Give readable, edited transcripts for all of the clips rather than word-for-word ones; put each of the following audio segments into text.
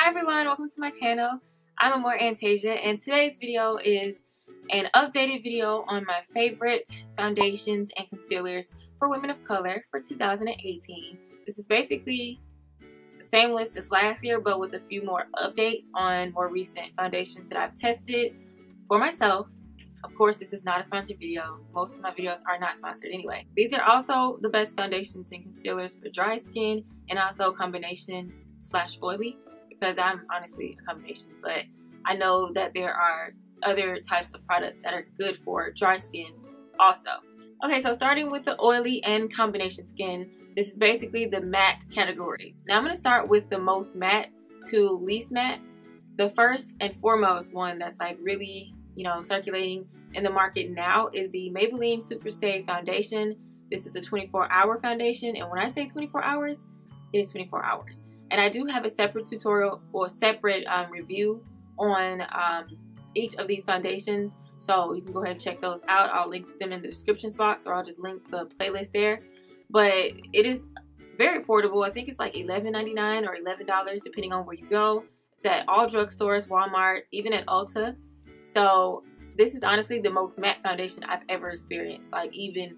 Hi everyone, welcome to my channel. I'm AmorAntasia, and today's video is an updated video on my favorite foundations and concealers for women of color for 2018. This is basically the same list as last year, but with a few more updates on more recent foundations that I've tested for myself. Of course, this is not a sponsored video. Most of my videos are not sponsored anyway. These are also the best foundations and concealers for dry skin and also combination / oily, because I'm honestly a combination, but I know that there are other types of products that are good for dry skin also. Okay, so starting with the oily and combination skin, this is basically the matte category. Now I'm going to start with the most matte to least matte. The first and foremost one that's like really, circulating in the market now is the Maybelline Superstay foundation. This is a 24-hour foundation, and when I say 24 hours, it is 24 hours. And I do have a separate tutorial or separate review on each of these foundations, so you can go ahead and check those out. I'll link them in the description box, or I'll just link the playlist there. But it is very affordable. I think it's like $11.99 or $11 depending on where you go. It's at all drugstores, Walmart, even at Ulta. So this is honestly the most matte foundation I've ever experienced, even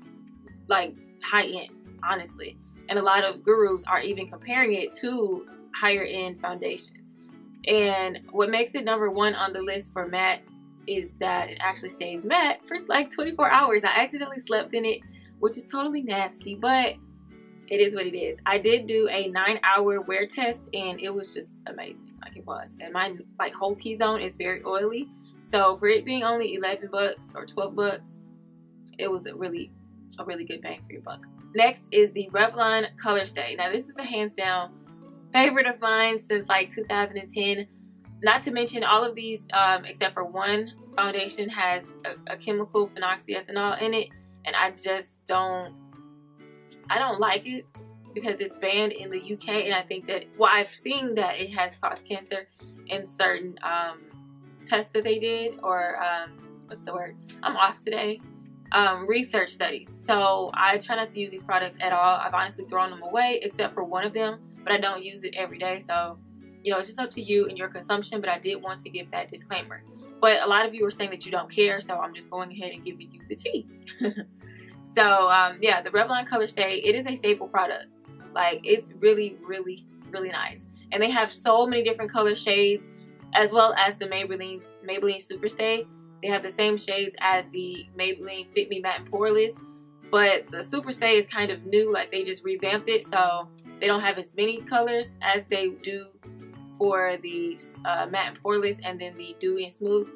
high end, honestly. And a lot of gurus are even comparing it to higher end foundations. And what makes it number one on the list for matte is that it actually stays matte for like 24 hours. I accidentally slept in it, which is totally nasty, but it is what it is. I did do a 9-hour wear test, and it was just amazing. Like, it was. And my whole T-zone is very oily. So for it being only 11 bucks or 12 bucks, it was a really good bang for your buck. Next is the Revlon Colorstay. Now this is a hands down favorite of mine since like 2010. Not to mention all of these, except for one foundation, has a chemical phenoxyethanol in it, and I just don't like it because it's banned in the UK, and I think that, well, I've seen that it has caused cancer in certain tests that they did, or what's the word? I'm off today. Research studies. So I try not to use these products at all. I've honestly thrown them away except for one of them, but I don't use it every day. So, it's just up to you and your consumption, but I did want to give that disclaimer. But a lot of you are saying that you don't care, so I'm just going ahead and giving you the tea. So, yeah, the Revlon Colorstay, it is a staple product. It's really, really, really nice. And they have so many different color shades, as well as the Maybelline Superstay. They have the same shades as the Maybelline Fit Me Matte and Poreless, but the Superstay is kind of new. They just revamped it, so they don't have as many colors as they do for the Matte and Poreless, and then the Dewy and Smooth.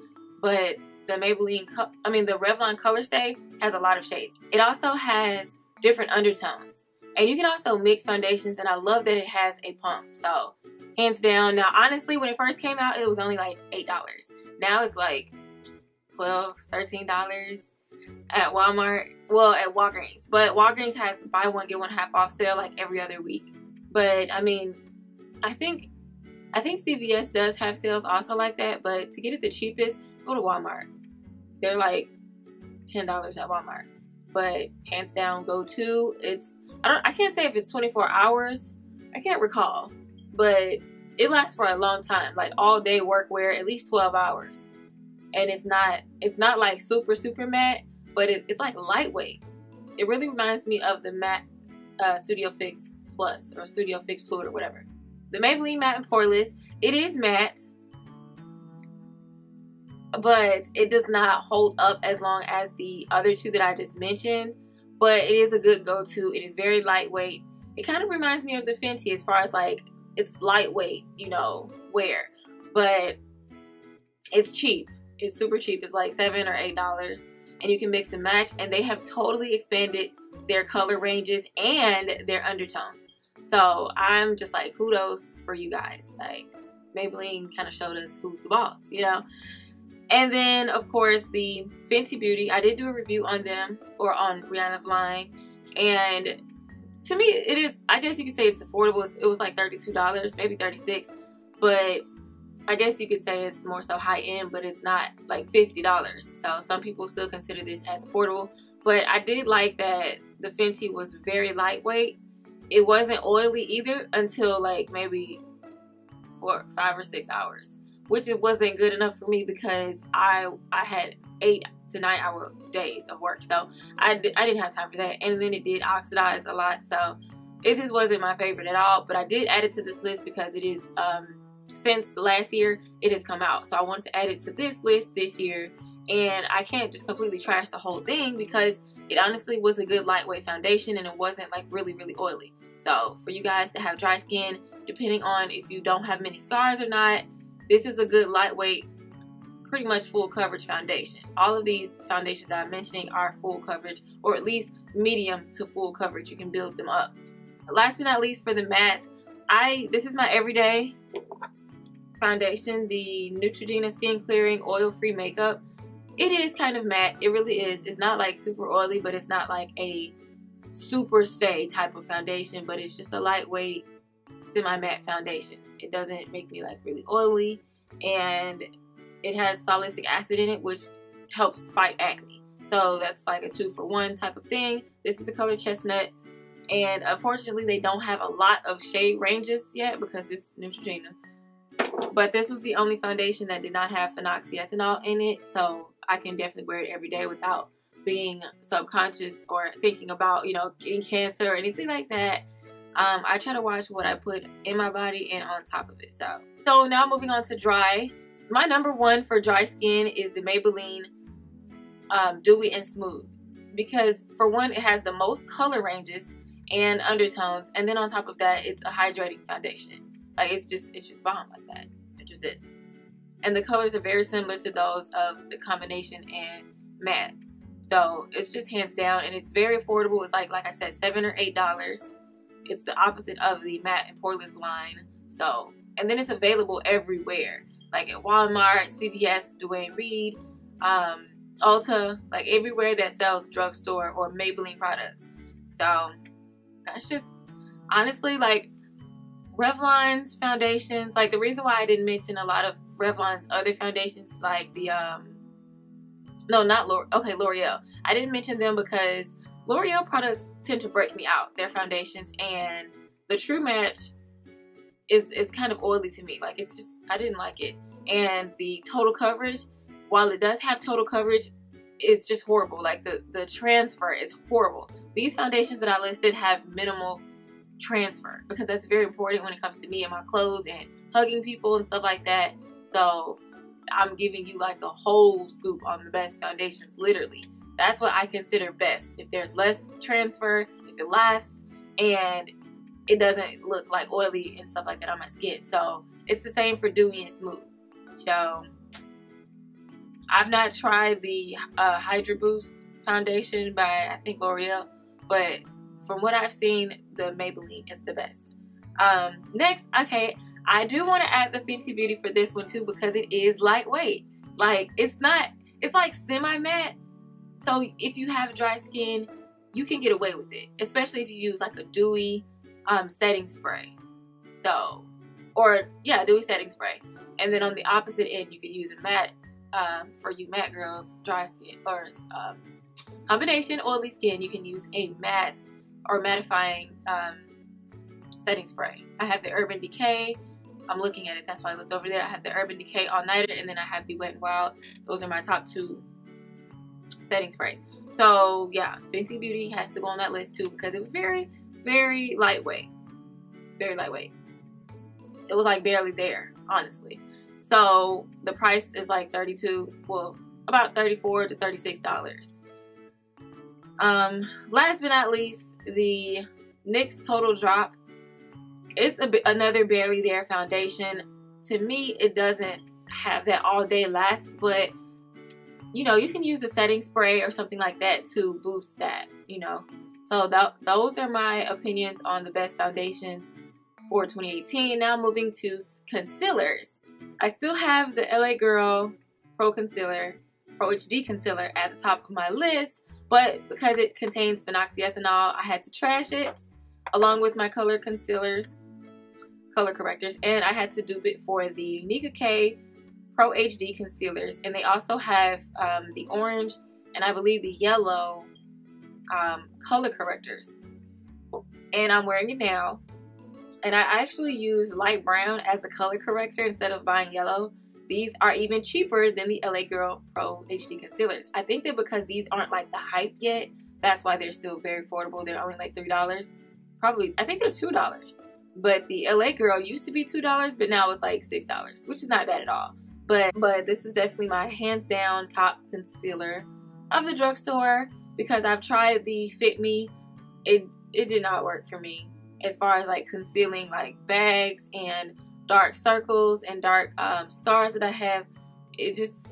But the the Revlon Colorstay has a lot of shades. It also has different undertones, and you can also mix foundations. And I love that it has a pump. So hands down. Now, honestly, when it first came out, it was only like $8. Now it's like $12, $13 at Walmart. Well, at Walgreens. But Walgreens has buy one get one half off sale like every other week. But I think CVS does have sales also like that. But to get it the cheapest, go to Walmart. They're like $10 at Walmart. But hands down, go to. I can't say if it's 24 hours. I can't recall. But it lasts for a long time. Like all day workwear, at least 12 hours. And it's not like super matte, but it's like lightweight. It really reminds me of the matte Studio Fix Plus or Studio Fix Fluid or whatever. The Maybelline Matte and Poreless, it is matte, but it does not hold up as long as the other two that I just mentioned. But it is a good go-to. It is very lightweight. It kind of reminds me of the Fenty as far as it's lightweight, wear, but it's cheap. It's super cheap. It's like $7 or $8, and you can mix and match. And they have totally expanded their color ranges and their undertones. So I'm just like, kudos for you guys. Maybelline kind of showed us who's the boss, And then of course the Fenty Beauty. I did do a review on them, or on Rihanna's line, and to me it is. I guess you could say it's affordable. It was like $32, maybe $36, but I guess you could say it's more so high end, but it's not like $50. So some people still consider this as affordable. But I did like that the Fenty was very lightweight. It wasn't oily either until like maybe for 5 or 6 hours, which it wasn't good enough for me because I had 8 to 9 hour days of work, so I didn't have time for that. And then it did oxidize a lot, so it just wasn't my favorite at all. But I did add it to this list because it is since last year it has come out, so I wanted to add it to this list this year. And I can't just completely trash the whole thing because it honestly was a good lightweight foundation and it wasn't like really oily. So for you guys that have dry skin, depending on if you don't have many scars or not, this is a good lightweight, pretty much full coverage foundation. All of these foundations that I'm mentioning are full coverage, or at least medium to full coverage. You can build them up. Last but not least, for the matte, this is my everyday foundation, the Neutrogena Skin Clearing Oil Free Makeup. It is kind of matte, it really is. It's not like super oily, but it's not like a Superstay type of foundation, but it's just a lightweight semi-matte foundation. It doesn't make me like really oily, and it has salicylic acid in it, which helps fight acne. So that's like a 2-for-1 type of thing. This is the color Chestnut, and unfortunately they don't have a lot of shade ranges yet because it's Neutrogena. But this was the only foundation that did not have phenoxyethanol in it, so I can definitely wear it every day without being subconscious or thinking about, you know, getting cancer or anything like that. I try to watch what I put in my body and on top of it. So now moving on to dry. My number one for dry skin is the Maybelline Dewy and Smooth, because for one, it has the most color ranges and undertones, and then on top of that, it's a hydrating foundation. Like it's just bomb like that. It just is. And the colors are very similar to those of the combination and matte. So it's just hands down, and it's very affordable. It's like I said, $7 or $8. It's the opposite of the matte and Poreless line. So, and then it's available everywhere, like at Walmart, CVS, Duane Reade, Ulta, like everywhere that sells drugstore or Maybelline products. So that's just honestly like Revlon's foundations. Like the reason why I didn't mention a lot of Revlon's other foundations, like the no, not L'Oreal. I didn't mention them because L'Oreal products tend to break me out, their foundations, and the True Match is kind of oily to me. Like it's just, I didn't like it. And the total coverage, while it does have total coverage, it's just horrible. Like the transfer is horrible. These foundations that I listed have minimal transfer because that's very important when it comes to me and my clothes and hugging people and stuff like that. So I'm giving you like the whole scoop on the best foundations, literally. That's what I consider best. If there's less transfer, if it lasts, and it doesn't look like oily and stuff like that on my skin. So it's the same for Dewy and Smooth. So I've not tried the Hydra Boost foundation by, I think, L'Oreal, but from what I've seen, the Maybelline is the best. Next, okay, I do want to add the Fenty Beauty for this one too because it is lightweight. Like it's like semi-matte. So if you have dry skin, you can get away with it, especially if you use like a dewy setting spray. So, or yeah, dewy setting spray. And then on the opposite end, you could use a matte for you matte girls, dry skin, or combination oily skin. You can use a matte or mattifying setting spray. I have the Urban Decay. I'm looking at it, that's why I looked over there. I have the Urban Decay All Nighter, and then I have the Wet n Wild. Those are my top 2 setting sprays. So yeah, Fenty Beauty has to go on that list too because it was very lightweight. Very lightweight. It was like barely there, honestly. So the price is like about $34 to $36. Last but not least, the NYX Total Drop. It's another barely there foundation. To me, it doesn't have that all day last, but you know, you can use a setting spray or something like that to boost that, you know. So those are my opinions on the best foundations for 2018. Now moving to concealers. I still have the LA Girl Pro HD Concealer at the top of my list, but because it contains phenoxyethanol, I had to trash it along with my color correctors, and I had to dupe it for the Nika K Pro HD concealers, and they also have the orange and I believe the yellow color correctors, and I'm wearing it now. And I actually use light brown as a color corrector instead of buying yellow. These are even cheaper than the LA Girl Pro HD concealers. I think that because these aren't like the hype yet, that's why they're still very affordable. They're only like $3. Probably, I think they're $2. But the LA Girl used to be $2, but now it's like $6, which is not bad at all. But this is definitely my hands down top concealer of the drugstore, because I've tried the Fit Me. It did not work for me as far as like concealing like bags and dark circles and dark scars that I have. It just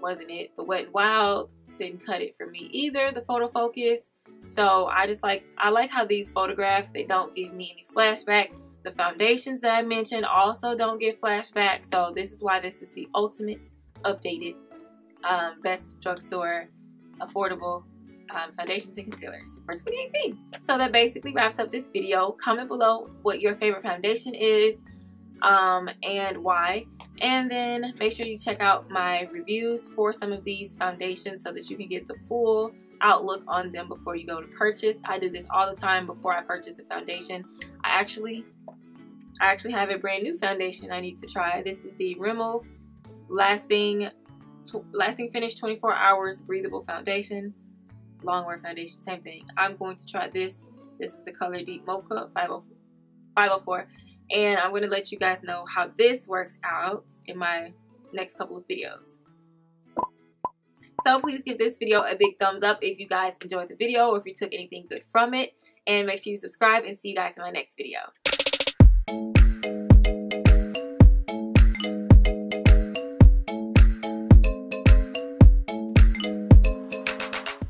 wasn't it. The Wet n Wild didn't cut it for me either, the photo focus. So I like how these photograph. They don't give me any flashback. The foundations that I mentioned also don't give flashback. So this is why this is the ultimate updated best drugstore affordable foundations and concealers for 2018. So that basically wraps up this video. Comment below what your favorite foundation is and why, and then make sure you check out my reviews for some of these foundations so that you can get the full outlook on them before you go to purchase. I do this all the time before I purchase a foundation. I actually have a brand new foundation I need to try. This is the Rimmel Lasting Finish 24 Hours Breathable Foundation. Longwear foundation, same thing. I'm going to try this. This is the color Deep Mocha 504. And I'm going to let you guys know how this works out in my next couple of videos. So please give this video a big thumbs up if you guys enjoyed the video or if you took anything good from it. And make sure you subscribe, and see you guys in my next video.